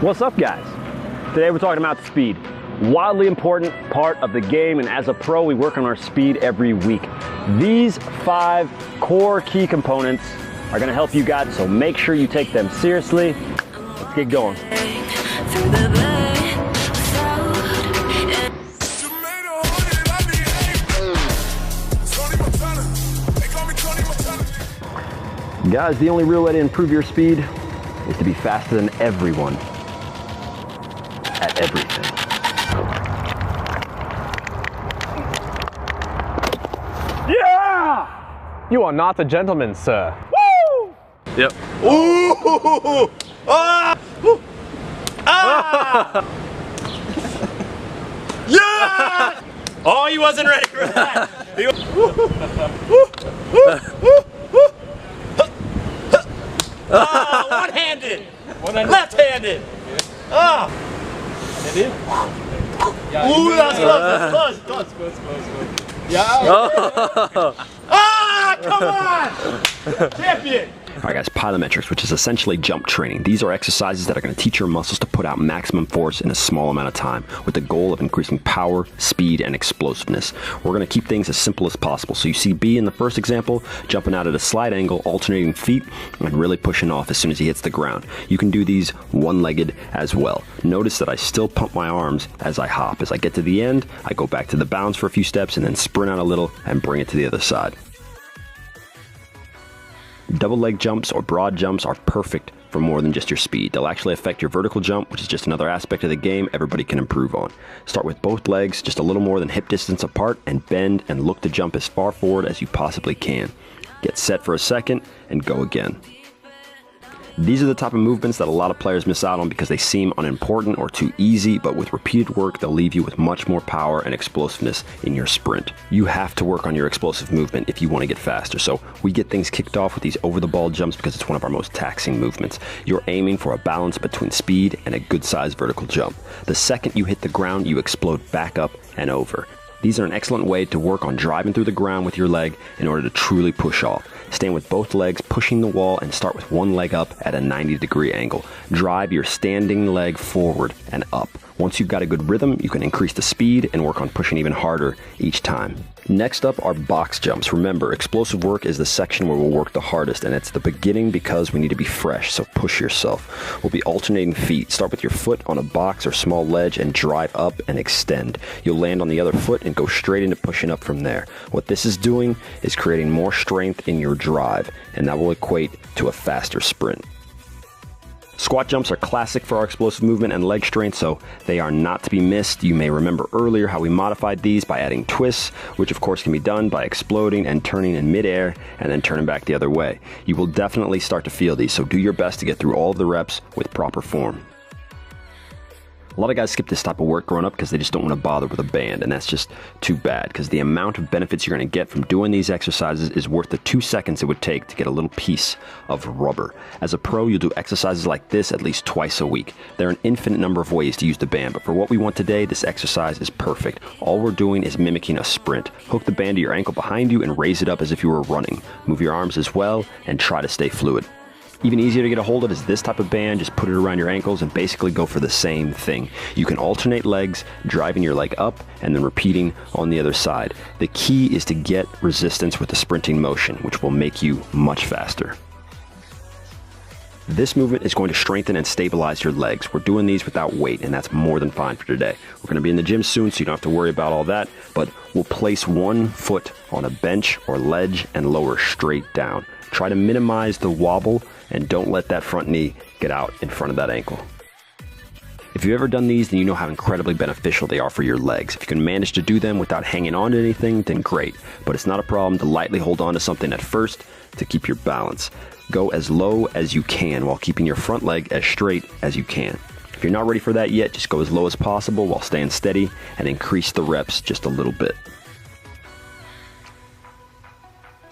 What's up, guys? Today we're talking about speed. Wildly important part of the game, and as a pro, we work on our speed every week. These 5 core key components are gonna help you guys, so make sure you take them seriously. Let's get going. Guys, the only real way to improve your speed is to be faster than everyone at everything. Yeah! You are not a gentleman, sir. Woo! Yep. Ooh! Ah! Ooh. Ah! Yeah! Oh, he wasn't ready for that. Oh, one-handed. Left-handed. Oh. Ooh, that's close. Yeah. Ah, come on! Champion! Alright guys, plyometrics, which is essentially jump training. These are exercises that are going to teach your muscles to put out maximum force in a small amount of time, with the goal of increasing power, speed, and explosiveness. We're going to keep things as simple as possible. So you see B in the first example, jumping out at a slight angle, alternating feet, and really pushing off as soon as he hits the ground. You can do these one-legged as well. Notice that I still pump my arms as I hop. As I get to the end, I go back to the bounce for a few steps and then sprint out a little and bring it to the other side. Double leg jumps or broad jumps are perfect for more than just your speed. They'll actually affect your vertical jump, which is just another aspect of the game everybody can improve on. Start with both legs just a little more than hip distance apart and bend and look to jump as far forward as you possibly can. Get set for a second and go again. These are the type of movements that a lot of players miss out on because they seem unimportant or too easy, but with repeated work, they'll leave you with much more power and explosiveness in your sprint. You have to work on your explosive movement if you want to get faster, so we get things kicked off with these over-the-ball jumps because it's one of our most taxing movements. You're aiming for a balance between speed and a good-sized vertical jump. The second you hit the ground, you explode back up and over. These are an excellent way to work on driving through the ground with your leg in order to truly push off. Stand with both legs pushing the wall and start with one leg up at a 90-degree angle. Drive your standing leg forward and up. Once you've got a good rhythm, you can increase the speed and work on pushing even harder each time. Next up are box jumps. Remember, explosive work is the section where we'll work the hardest, and it's the beginning because we need to be fresh, so push yourself. We'll be alternating feet. Start with your foot on a box or small ledge and drive up and extend. You'll land on the other foot and go straight into pushing up from there. What this is doing is creating more strength in your drive, and that will equate to a faster sprint. Squat jumps are classic for our explosive movement and leg strength, so they are not to be missed. You may remember earlier how we modified these by adding twists, which of course can be done by exploding and turning in midair and then turning back the other way. You will definitely start to feel these, so do your best to get through all of the reps with proper form. A lot of guys skip this type of work growing up because they just don't want to bother with a band, and that's just too bad because the amount of benefits you're going to get from doing these exercises is worth the 2 seconds it would take to get a little piece of rubber. As a pro, you'll do exercises like this at least twice a week. There are an infinite number of ways to use the band, but for what we want today, this exercise is perfect. All we're doing is mimicking a sprint. Hook the band to your ankle behind you and raise it up as if you were running. Move your arms as well and try to stay fluid. Even easier to get a hold of is this type of band. Just put it around your ankles and basically go for the same thing. You can alternate legs, driving your leg up and then repeating on the other side. The key is to get resistance with the sprinting motion, which will make you much faster. This movement is going to strengthen and stabilize your legs. We're doing these without weight, and that's more than fine for today. We're going to be in the gym soon, so you don't have to worry about all that, but we'll place one foot on a bench or ledge and lower straight down. Try to minimize the wobble and don't let that front knee get out in front of that ankle. If you've ever done these, then you know how incredibly beneficial they are for your legs. If you can manage to do them without hanging on to anything, then great. But it's not a problem to lightly hold on to something at first to keep your balance. Go as low as you can while keeping your front leg as straight as you can. If you're not ready for that yet, just go as low as possible while staying steady and increase the reps just a little bit.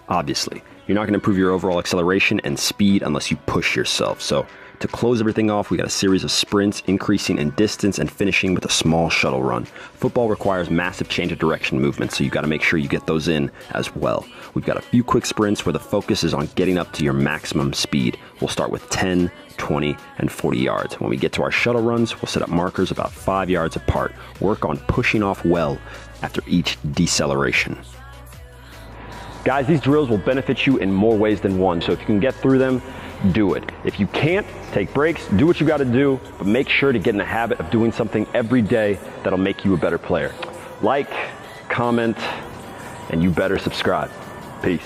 Obviously, you're not going to improve your overall acceleration and speed unless you push yourself. So To close everything off, we got a series of sprints, increasing in distance and finishing with a small shuttle run. Football requires massive change of direction movement, so you got to make sure you get those in as well. We've got a few quick sprints where the focus is on getting up to your maximum speed. We'll start with 10, 20, and 40 yards. When we get to our shuttle runs, we'll set up markers about 5 yards apart. Work on pushing off well after each deceleration. Guys, these drills will benefit you in more ways than one, so if you can get through them, do it. If you can't, take breaks, do what you got to do, but make sure to get in the habit of doing something every day that'll make you a better player. Like, comment, and you better subscribe. Peace.